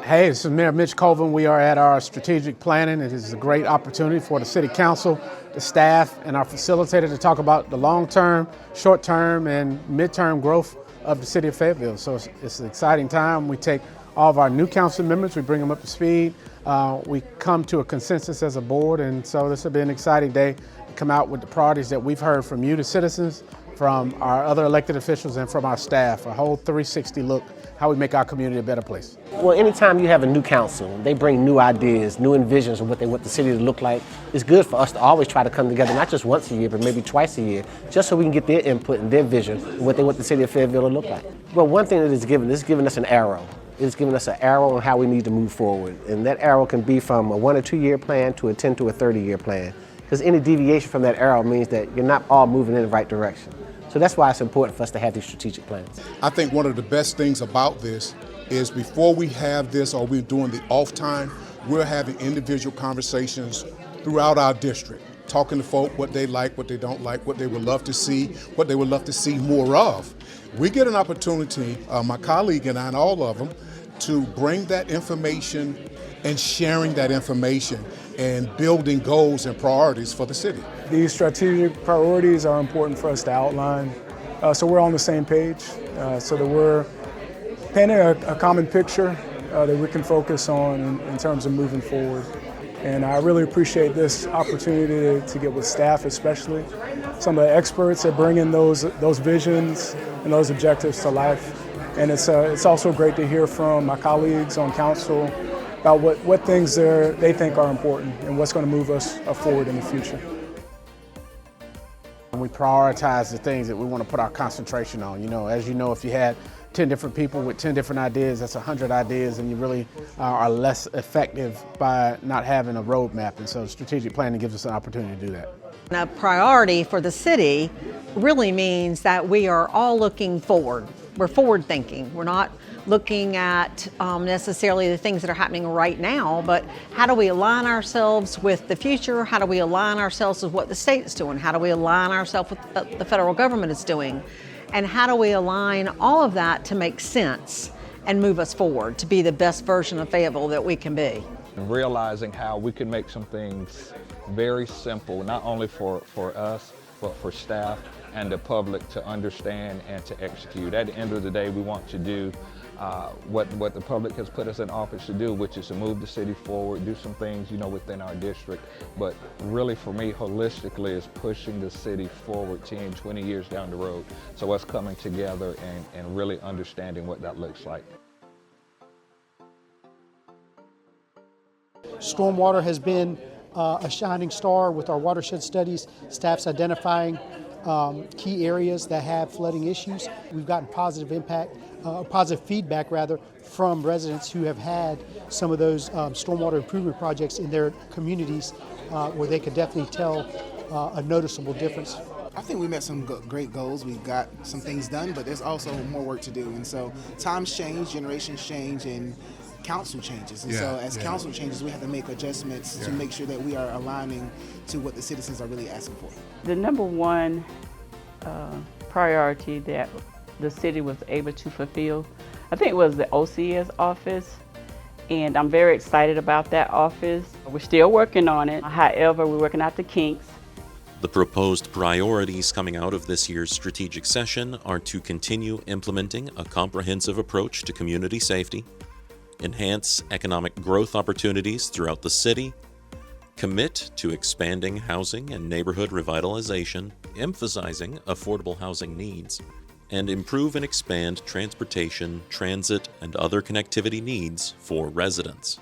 Hey, this is Mayor Mitch Colvin. We are at our strategic planning. It is a great opportunity for the City Council, the staff, and our facilitator to talk about the long-term, short-term, and mid-term growth of the City of Fayetteville. So it's an exciting time. We take all of our new council members, we bring them up to speed. We come to a consensus as a board, and so this will be an exciting day to come out with the priorities that we've heard from you, the citizens, from our other elected officials, and from our staff. A whole 360 look, how we make our community a better place. Well, anytime you have a new council, they bring new ideas, new envisions of what they want the city to look like. It's good for us to always try to come together, not just once a year, but maybe twice a year, just so we can get their input and their vision of what they want the city of Fayetteville to look like. Well, one thing that it's given us an arrow. It's given us an arrow on how we need to move forward. And that arrow can be from a 1 or 2 year plan to a 10 to a 30-year plan. Because any deviation from that arrow means that you're not all moving in the right direction. So that's why it's important for us to have these strategic plans. I think one of the best things about this is before we have this or we're doing the off time, we're having individual conversations throughout our district, talking to folk what they like, what they don't like, what they would love to see, what they would love to see more of. We get an opportunity, my colleague and I and all of them, to bring that information and sharing that information and building goals and priorities for the city. These strategic priorities are important for us to outline so we're on the same page, so that we're painting a common picture that we can focus on in terms of moving forward. And I really appreciate this opportunity to get with staff, especially some of the experts that bring in those visions and those objectives to life. And it's also great to hear from my colleagues on council about what things they think are important and what's going to move us forward in the future. And we prioritize the things that we want to put our concentration on. You know, as you know, if you had 10 different people with 10 different ideas, that's 100 ideas, and you really are less effective by not having a roadmap. And so strategic planning gives us an opportunity to do that. A priority for the city really means that we are all looking forward. We're forward thinking. We're not looking at necessarily the things that are happening right now, but how do we align ourselves with the future? How do we align ourselves with what the state's doing? How do we align ourselves with what the federal government is doing? And how do we align all of that to make sense and move us forward to be the best version of Fayetteville that we can be? And realizing how we can make some things very simple, not only for us, but for staff and the public to understand and to execute. At the end of the day, we want to do what the public has put us in office to do, which is to move the city forward, do some things, within our district. But really for me, holistically, is pushing the city forward 10, 20 years down the road. So us coming together and really understanding what that looks like. Stormwater has been a shining star with our watershed studies. Staff's identifying key areas that have flooding issues. We've gotten positive feedback from residents who have had some of those stormwater improvement projects in their communities where they could definitely tell a noticeable difference. I think we met some great goals. We've got some things done, but there's also more work to do. And so times change, generations change, and council changes. And so as council changes, we have to make adjustments to make sure that we are aligning to what the citizens are really asking for. The number one priority that the city was able to fulfill, I think it was the OCS office. And I'm very excited about that office. We're still working on it. However, we're working out the kinks. The proposed priorities coming out of this year's strategic session are to continue implementing a comprehensive approach to community safety, enhance economic growth opportunities throughout the city, commit to expanding housing and neighborhood revitalization, emphasizing affordable housing needs, and improve and expand transportation, transit, and other connectivity needs for residents.